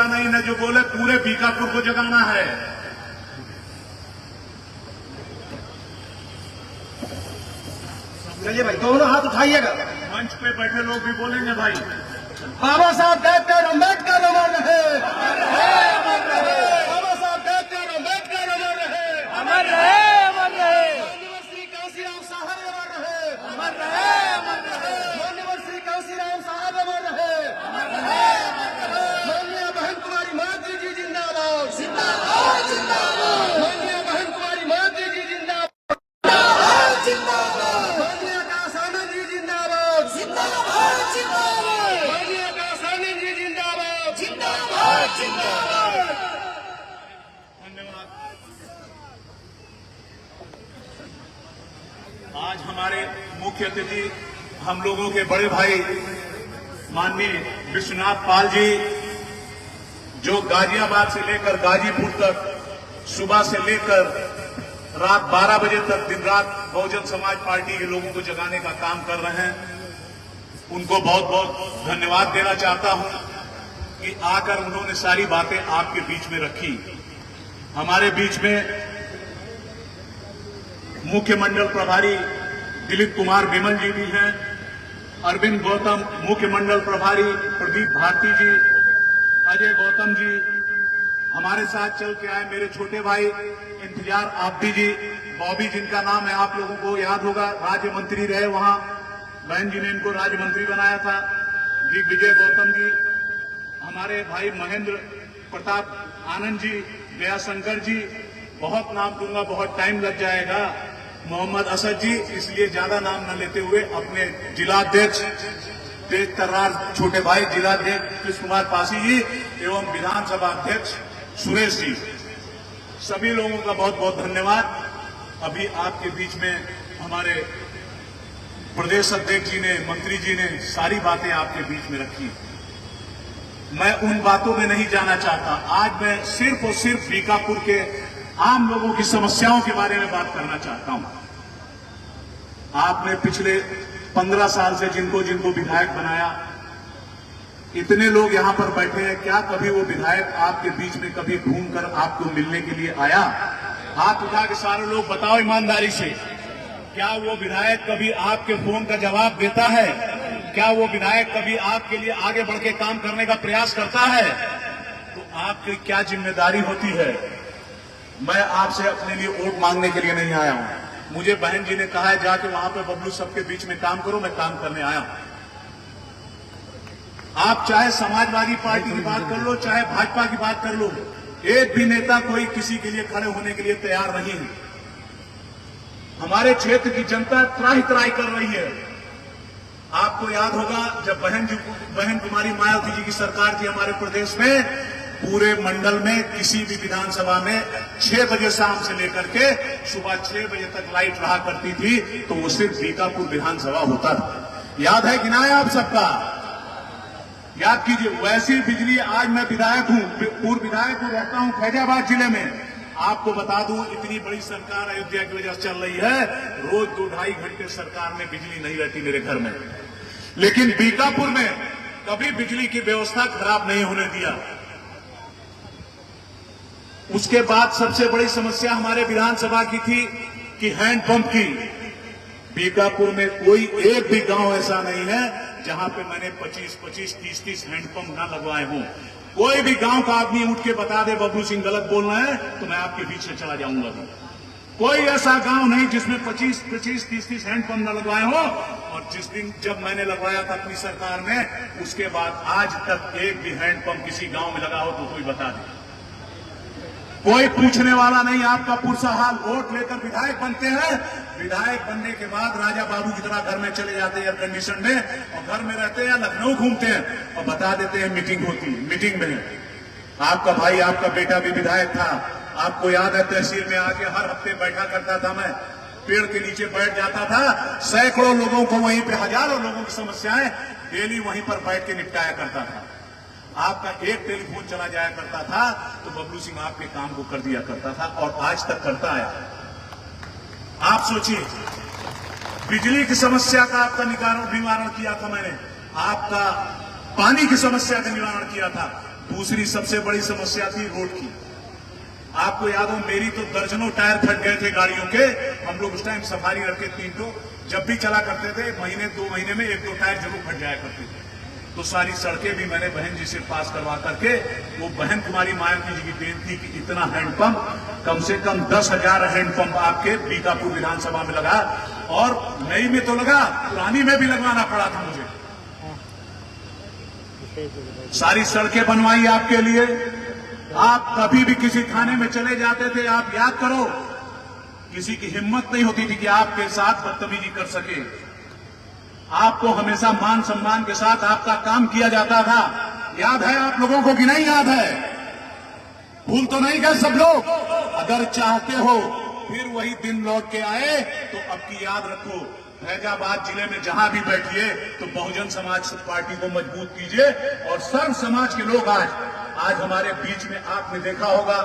नहीं न जो बोले, पूरे बीकापुर को जगाना है। चलिए भाई, दोनों हाथ उठाइएगा। मंच पे बैठे लोग भी बोलेंगे भाई। बाबा साहब डॉक्टर अम्बेडकर अमर रहे, बाबा साहब डॉक्टर अम्बेडकर अमर रहे, अमर रहे, अमर रहे। माननीय श्री कांशीराम साहब अमर रहे, अमर रहे, अमर रहे। माननीय श्री कांशीराम साहब अमर रहे, अमर रहे, अमर रहे। माननीय बहन कुमारी माधवी जी जिंदाबाद, जिंदाबाद, जिंदाबाद, माननीय बहन कुमारी माधवी जी जिंदाबाद, जिंदाबाद, माननीय आकाश आनंद जी जिंदाबाद, जिंदाबाद, जिंदाबाद, माननीय आकाश आनंद जी जिंदाबाद, जिंदाबाद, जिंदाबाद। धन्यवाद। आज हमारे मुख्य अतिथि हम लोगों के बड़े भाई माननीय विश्वनाथ पाल जी, जो गाजियाबाद से लेकर गाजीपुर तक सुबह से लेकर रात 12 बजे तक दिन रात बहुजन समाज पार्टी के लोगों को जगाने का काम कर रहे हैं, उनको बहुत बहुत धन्यवाद देना चाहता हूं कि आकर उन्होंने सारी बातें आपके बीच में रखी। हमारे बीच में मुख्य मंडल प्रभारी दिलीप कुमार विमल जी भी हैं, अरविंद गौतम मुख्य मंडल प्रभारी, प्रदीप भारती जी, अजय गौतम जी, हमारे साथ चल के आए मेरे छोटे भाई इंतजार आब्दी जी, बॉबी जिनका नाम है आप लोगों को याद होगा, राज्य मंत्री रहे वहां, बहन जी ने इनको राज्य मंत्री बनाया था, दिग्विजय गौतम जी, हमारे भाई महेंद्र प्रताप आनंद जी, दयाशंकर जी, बहुत नाम दूंगा, बहुत टाइम लग जाएगा, मोहम्मद असद जी, इसलिए ज्यादा नाम न लेते हुए अपने जिलाध्यक्ष तेज तर्रार छोटे भाई जिलाध्यक्ष कृष्ण कुमार पासी जी एवं विधानसभा अध्यक्ष सुरेश जी, सभी लोगों का बहुत बहुत धन्यवाद। अभी आपके बीच में हमारे प्रदेश अध्यक्ष जी ने, मंत्री जी ने सारी बातें आपके बीच में रखी। मैं उन बातों में नहीं जाना चाहता। आज मैं सिर्फ और सिर्फ बीकापुर के आम लोगों की समस्याओं के बारे में बात करना चाहता हूं। आपने पिछले 15 साल से जिनको जिनको विधायक बनाया, इतने लोग यहां पर बैठे हैं, क्या कभी वो विधायक आपके बीच में कभी घूमकर आपको मिलने के लिए आया? हाथ उठा के सारे लोग बताओ ईमानदारी से, क्या वो विधायक कभी आपके फोन का जवाब देता है? क्या वो विधायक कभी आपके लिए आगे बढ़ के काम करने का प्रयास करता है? तो आपकी क्या जिम्मेदारी होती है? मैं आपसे अपने लिए वोट मांगने के लिए नहीं आया हूं। मुझे बहन जी ने कहा है जाके वहां पे बबलू सबके बीच में काम करो, मैं काम करने आया हूं। आप चाहे समाजवादी पार्टी की बात कर लो, चाहे भाजपा की बात कर लो, एक भी नेता कोई किसी के लिए खड़े होने के लिए तैयार नहीं है। हमारे क्षेत्र की जनता त्राही त्राही कर रही है। आपको याद होगा जब बहन कुमारी मायावती जी की सरकार थी हमारे प्रदेश में, पूरे मंडल में किसी भी विधानसभा में 6 बजे शाम से लेकर के सुबह 6 बजे तक लाइट रहा करती थी, तो वो सिर्फ बीकापुर विधानसभा होता था। याद है कि ना है आप सबका? याद कीजिए। वैसी बिजली, आज मैं विधायक हूं, पूर्व विधायक हूं, रहता हूं फैजाबाद जिले में। आपको बता दूं, इतनी बड़ी सरकार अयोध्या की वजह से चल रही है, रोज 2-2.5 घंटे सरकार में बिजली नहीं रहती मेरे घर में, लेकिन बीकापुर में कभी बिजली की व्यवस्था खराब नहीं होने दिया। उसके बाद सबसे बड़ी समस्या हमारे विधानसभा की थी कि हैंडपंप की। बीकापुर में कोई एक भी गांव ऐसा नहीं है जहां पे मैंने 25-25, 30-30 हैंडपंप ना लगवाए हों। कोई भी गांव का आदमी उठ के बता दे बबलू सिंह गलत बोल रहे हैं तो मैं आपके बीच से चला जाऊंगा। कोई ऐसा गांव नहीं जिसमें 25-25, 30-30 हैंडपंप न लगवाए हो। और जिस दिन जब मैंने लगवाया था अपनी सरकार में, उसके बाद आज तक एक भी हैंडपंप किसी गांव में लगा हो तो कोई बता दे। कोई पूछने वाला नहीं। आपका पुरसा हाल, वोट लेकर विधायक बनते हैं, विधायक बनने के बाद राजा बाबू की तरह घर में चले जाते हैं एयर कंडीशन में, और घर में रहते हैं, लखनऊ घूमते हैं और बता देते हैं मीटिंग होती है। मीटिंग में आपका भाई, आपका बेटा भी विधायक था। आपको याद है तहसील में आके हर हफ्ते बैठा करता था, मैं पेड़ के नीचे बैठ जाता था, सैकड़ों लोगों को वहीं पे, हजारों लोगों की समस्याएं डेली वहीं पर बैठ के निपटाया करता था। आपका एक टेलीफोन चला जाया करता था तो बबलू सिंह आपके काम को कर दिया करता था, और आज तक करता है। आप सोचिए, बिजली की समस्या का आपका निवारण किया था मैंने, आपका पानी की समस्या का निवारण किया था, दूसरी सबसे बड़ी समस्या थी रोड की। आपको याद हो, मेरी तो दर्जनों टायर फट गए थे गाड़ियों के। हम लोग उस टाइम सफारी रखे 3 तो जब भी चला करते थे, महीने 2 महीने में 1-2 टायर जरूर फट जाया करते थे। तो सारी सड़कें भी मैंने बहन जी से पास करवा करके, वो बहन कुमारी मायावती जी की देन थी कि इतना हैंडपंप, कम से कम 10,000 हैंडपंप आपके बीकापुर विधानसभा में लगा, और नई में तो लगा, पुरानी में भी लगवाना पड़ा था मुझे। सारी सड़कें बनवाई आपके लिए। आप कभी भी किसी थाने में चले जाते थे, आप याद करो, किसी की हिम्मत नहीं होती थी कि आपके साथ बदतमीजी कर सके। आपको हमेशा मान सम्मान के साथ आपका काम किया जाता था। याद है आप लोगों को कि नहीं याद है? भूल तो नहीं गए सब लोग? अगर चाहते हो फिर वही दिन लौट के आए तो अब की याद रखो, फैजाबाद जिले में जहां भी बैठिए तो बहुजन समाज पार्टी को मजबूत कीजिए। और सर्व समाज के लोग आज हमारे बीच में आपने देखा होगा,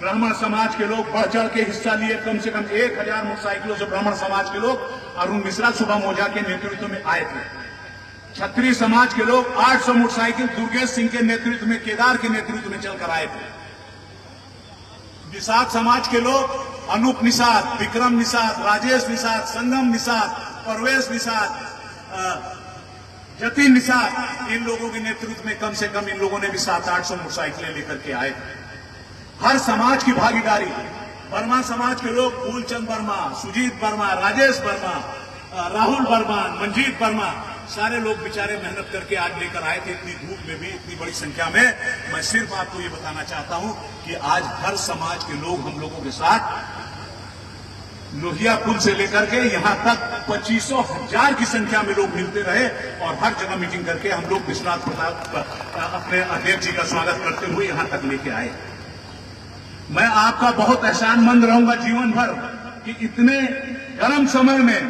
ब्राह्मण समाज के लोग बढ़ चढ़ के हिस्सा लिए। कम से कम 1000 मोटरसाइकिलों से ब्राह्मण समाज के लोग अरुण मिश्रा सुबह मोजा के नेतृत्व में आए थे। क्षत्रिय समाज के लोग 800 मोटरसाइकिल दुर्गेश सिंह के नेतृत्व में, केदार के नेतृत्व में चलकर आए थे। निषाद समाज के लोग अनूप निषाद, विक्रम निषाद, राजेश निषाद, संगम निषाद, परवेश निषाद, जतिन निषाद, इन लोगों के नेतृत्व में कम से कम इन लोगों ने भी 700-800 मोटरसाइकिलें लेकर के आए थे। हर समाज की भागीदारी। वर्मा समाज के लोग फूलचंद वर्मा, सुजीत वर्मा, राजेश वर्मा, राहुल वर्मा, मंजीत वर्मा, सारे लोग बेचारे मेहनत करके आज लेकर आए थे, इतनी धूप में भी, इतनी बड़ी संख्या में। मैं सिर्फ आपको ये बताना चाहता हूं कि आज हर समाज के लोग हम लोगों के साथ, लोहिया पुल से लेकर के यहां तक 25,000 की संख्या में लोग मिलते रहे, और हर जगह मीटिंग करके हम लोग विश्वनाथ प्रताप अपने अध्यक्ष जी का स्वागत करते हुए यहां तक लेके आए। मैं आपका बहुत एहसानमंद रहूंगा जीवन भर कि इतने गर्म समय में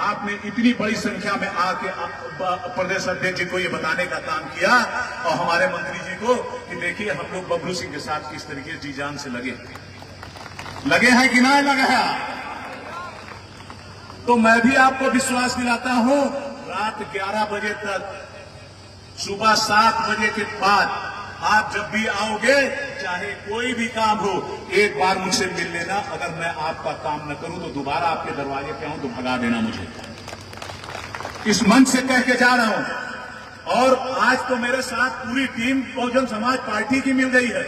आपने इतनी बड़ी संख्या में आके प्रदेश अध्यक्ष जी को ये बताने का काम किया, और हमारे मंत्री जी को कि देखिए हम लोग बबलू सिंह के साथ किस तरीके जी जान से लगे हैं कि नहीं लगे हैं। तो मैं भी आपको विश्वास दिलाता हूं, रात 11 बजे तक, सुबह 7 बजे के बाद आप जब भी आओगे, चाहे कोई भी काम हो, एक बार मुझसे मिल लेना। अगर मैं आपका काम न करूं तो दोबारा आपके दरवाजे पे आऊं तो भगा देना मुझे। इस मंच से कह के जा रहा हूं। और आज तो मेरे साथ पूरी टीम बहुजन समाज पार्टी की मिल गई है।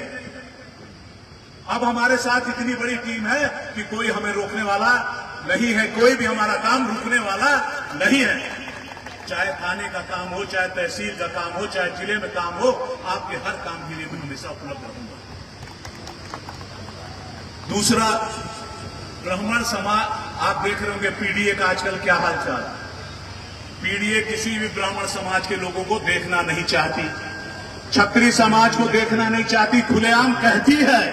अब हमारे साथ इतनी बड़ी टीम है कि कोई हमें रोकने वाला नहीं है, कोई भी हमारा काम रुकने वाला नहीं है। चाहे थाने का काम हो, चाहे तहसील का काम हो, चाहे जिले में काम हो, आपके हर काम के लिए मैं हमेशा उपलब्ध रहूंगा। दूसरा, ब्राह्मण समाज, आप देख रहे होंगे पीडीए का आजकल क्या हालचाल। पीडीए किसी भी ब्राह्मण समाज के लोगों को देखना नहीं चाहती, क्षत्रिय समाज को देखना नहीं चाहती, खुलेआम कहती है।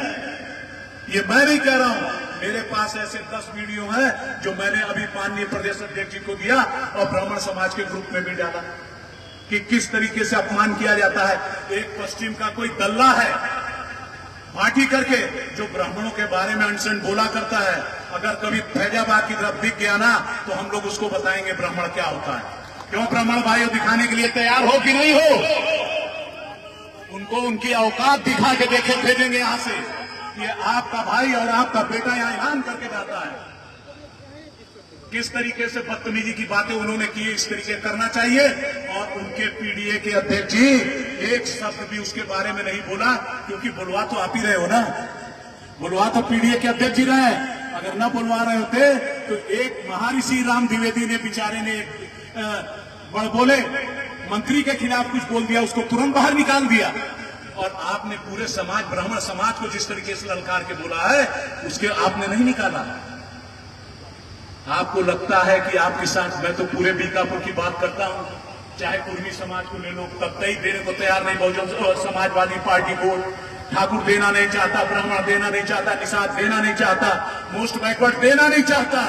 ये मैं नहीं कह रहा हूं, मेरे पास ऐसे 10 वीडियो हैं जो मैंने अभी माननीय प्रदेश अध्यक्ष जी को दिया और ब्राह्मण समाज के ग्रुप में भी डाला कि किस तरीके से अपमान किया जाता है। एक पश्चिम का कोई दल्ला है पार्टी करके जो ब्राह्मणों के बारे में अनशन बोला करता है। अगर कभी फैजाबाद की तरफ दिख गया ना तो हम लोग उसको बताएंगे ब्राह्मण क्या होता है। क्यों ब्राह्मण भाइयों दिखाने के लिए तैयार हो कि नहीं हो? उनको उनकी औकात दिखा के देखे भेजेंगे यहां से। ये आपका भाई और आपका बेटा यहां ऐलान करके जाता है। किस तरीके से बदतमीजी की बातें उन्होंने की, इस तरीके करना चाहिए। और उनके पीडीए के अध्यक्ष जी एक शब्द भी उसके बारे में नहीं बोला, क्योंकि बुलवा तो आप ही रहे हो ना, बुलवा तो पीडीए के अध्यक्ष जी रहे। अगर न बुलवा रहे होते तो एक महर्षि राम द्विवेदी ने बेचारे ने बड़बोले मंत्री के खिलाफ कुछ बोल दिया, उसको तुरंत बाहर निकाल दिया। और आपने पूरे समाज, ब्राह्मण समाज को जिस तरीके से ललकार के बोला है, उसके आपने नहीं निकाला। आपको लगता है कि आपके साथ, मैं तो पूरे बीकापुर की बात करता हूं, चाहे कुर्मी समाज को ले लो, तब तक देने को तैयार नहीं बहुजन समाजवादी पार्टी को। ठाकुर देना नहीं चाहता, ब्राह्मण देना नहीं चाहता, निषाद देना नहीं चाहता, मोस्ट बैकवर्ड देना नहीं चाहता।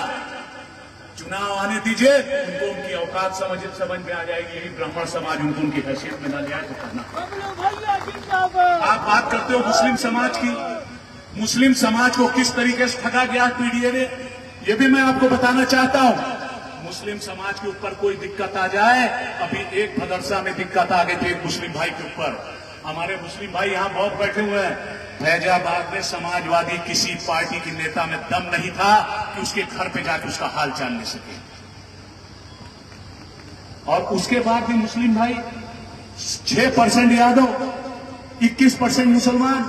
चुनाव आने दीजिए, उनको उनकी औकात समझ में आ जाएगी। यही ब्राह्मण समाज उनको उनकी हैसियत में न लिया तो करना। आप बात करते हो मुस्लिम समाज की, मुस्लिम समाज को किस तरीके से ठगा गया पीडीए ने, ये भी मैं आपको बताना चाहता हूं। मुस्लिम समाज के ऊपर कोई दिक्कत आ जाए, अभी एक मदरसा में दिक्कत आ गई थी एक मुस्लिम भाई के ऊपर, हमारे मुस्लिम भाई यहाँ बहुत बैठे हुए हैं। फैजाबाद में समाजवादी किसी पार्टी की नेता में दम नहीं था कि उसके घर पे जाकर उसका हाल जान ले सके। और उसके बाद भी मुस्लिम भाई 6% यादव, 21% मुसलमान,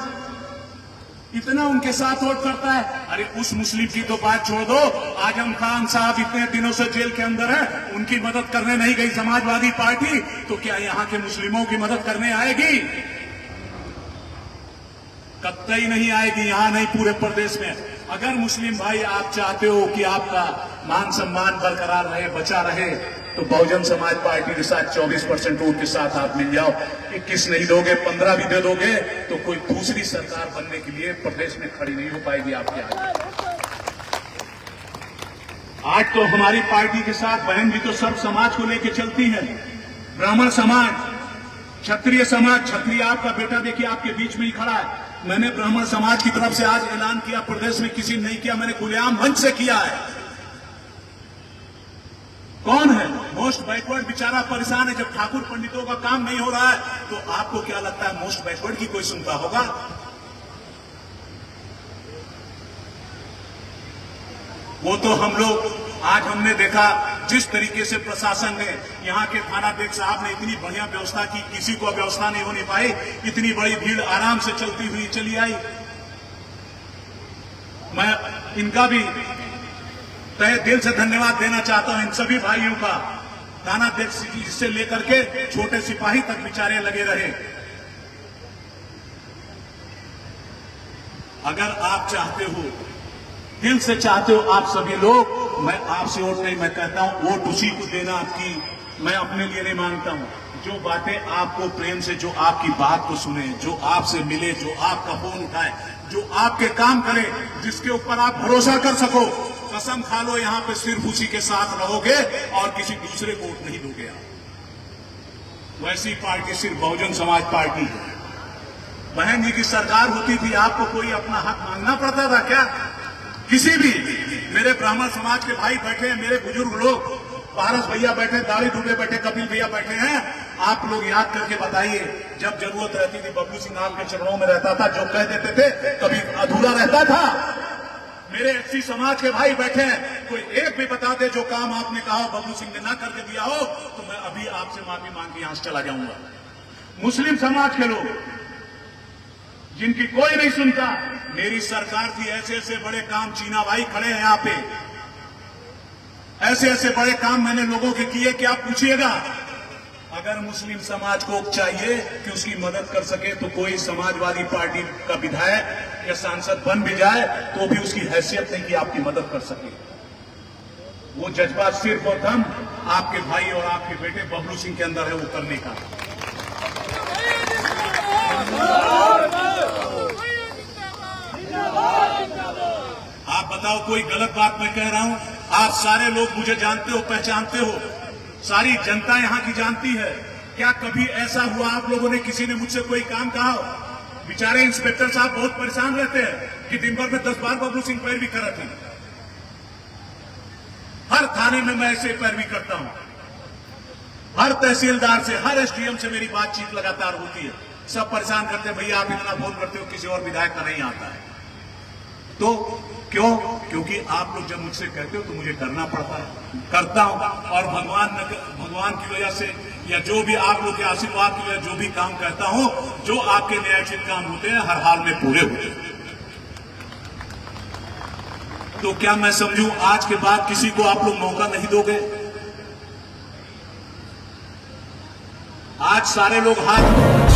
इतना उनके साथ वोट करता है। अरे उस मुस्लिम की तो बात छोड़ दो, आजम खान साहब इतने दिनों से जेल के अंदर है, उनकी मदद करने नहीं गई समाजवादी पार्टी, तो क्या यहाँ के मुस्लिमों की मदद करने आएगी? कतई नहीं आएगी, यहां नहीं पूरे प्रदेश में। अगर मुस्लिम भाई आप चाहते हो कि आपका मान सम्मान बरकरार रहे, बचा रहे, तो बहुजन समाज पार्टी के साथ 24% वोट के साथ आप मिल जाओ। 21 नहीं दोगे, 15 भी दे दोगे, तो कोई दूसरी सरकार बनने के लिए प्रदेश में खड़ी नहीं हो पाएगी आपके आगे। आज तो हमारी पार्टी के साथ बहन भी तो सब समाज को लेकर चलती है। ब्राह्मण समाज, क्षत्रिय समाज, क्षत्रिय आपका बेटा देखिए आपके बीच में ही खड़ा है। मैंने ब्राह्मण समाज की तरफ से आज ऐलान किया, प्रदेश में किसी ने नहीं किया, मैंने खुलेआम मंच से किया है। कौन है मोस्ट बैकवर्ड? बेचारा परेशान है। जब ठाकुर पंडितों का काम नहीं हो रहा है, तो आपको क्या लगता है मोस्ट बैकवर्ड की कोई सुनता होगा? वो तो हम लोग, आज हमने देखा जिस तरीके से प्रशासन ने, यहाँ के थानाध्यक्ष साहब ने इतनी बढ़िया व्यवस्था की, किसी को व्यवस्था नहीं होनी पाई, इतनी बड़ी भीड़ आराम से चलती हुई चली आई। मैं इनका भी तहे दिल से धन्यवाद देना चाहता हूं, इन सभी भाइयों का। थानाध्यक्ष जी से लेकर के छोटे सिपाही तक बेचारे लगे रहे। अगर आप चाहते हो, दिल से चाहते हो आप सभी लोग, मैं आपसे वोट नहीं, मैं कहता हूं वोट उसी को देना आपकी, मैं अपने लिए नहीं मांगता हूं। जो बातें आपको प्रेम से, जो आपकी बात को सुने, जो आपसे मिले, जो आपका फोन उठाए, जो आपके काम करे, जिसके ऊपर आप भरोसा कर सको, कसम खा लो यहां पे सिर्फ उसी के साथ रहोगे और किसी दूसरे को वोट नहीं दोगे आप। वैसी पार्टी सिर्फ बहुजन समाज पार्टी है। बहन जी की सरकार होती थी, आपको कोई अपना हक मांगना पड़ता था क्या? किसी भी, मेरे ब्राह्मण समाज के भाई बैठे हैं, मेरे बुजुर्ग लोग, पारस भैया बैठे, दाढ़ी डूबे बैठे, कपिल भैया बैठे हैं, आप लोग याद करके बताइए, जब जरूरत रहती थी बबलू सिंह आपके चरणों में रहता था, जो कह देते थे कभी अधूरा रहता था। मेरे एससी समाज के भाई बैठे हैं, कोई एक भी बता दे जो काम आपने कहा बबलू सिंह ने ना करके दिया हो, तो मैं अभी आपसे माफी मांग के यहां से चला जाऊंगा। मुस्लिम समाज के लोग जिनकी कोई नहीं सुनता, मेरी सरकार थी, ऐसे ऐसे बड़े काम, चीना भाई खड़े हैं यहाँ पे, ऐसे ऐसे बड़े काम मैंने लोगों के किए कि आप पूछिएगा। अगर मुस्लिम समाज को चाहिए कि उसकी मदद कर सके, तो कोई समाजवादी पार्टी का विधायक या सांसद बन भी जाए तो भी उसकी हैसियत नहीं कि आपकी मदद कर सके। वो जज्बा सिर्फ और दम आपके भाई और आपके बेटे बबलू सिंह के अंदर है, वो करने का। आप बताओ, कोई गलत बात मैं कह रहा हूं? आप सारे लोग मुझे जानते हो, पहचानते हो, सारी जनता यहां की जानती है। क्या कभी ऐसा हुआ आप लोगों ने, किसी ने मुझसे कोई काम कहा हो? बेचारे इंस्पेक्टर साहब बहुत परेशान रहते हैं कि दिन भर में 10 बार बबलू सिंह पैरवी करते हैं। हर थाने में मैं ऐसे पैरवी करता हूं, हर तहसीलदार से, हर एसडीएम से मेरी बातचीत लगातार होती है। सब परेशान करते हैं, भैया आप इतना फोन करते हो, किसी और विधायक का नहीं आता है। तो क्यों? क्योंकि आप लोग जब मुझसे कहते हो तो मुझे करना पड़ता है, करता हूं। और भगवान की वजह से, या जो भी आप लोग के आशीर्वाद की वजह, जो भी काम कहता हूं, जो आपके न्यायोचित काम होते हैं, हर हाल में पूरे होते हैं। तो क्या मैं समझूं आज के बाद किसी को आप लोग मौका नहीं दोगे? आज सारे लोग हाथ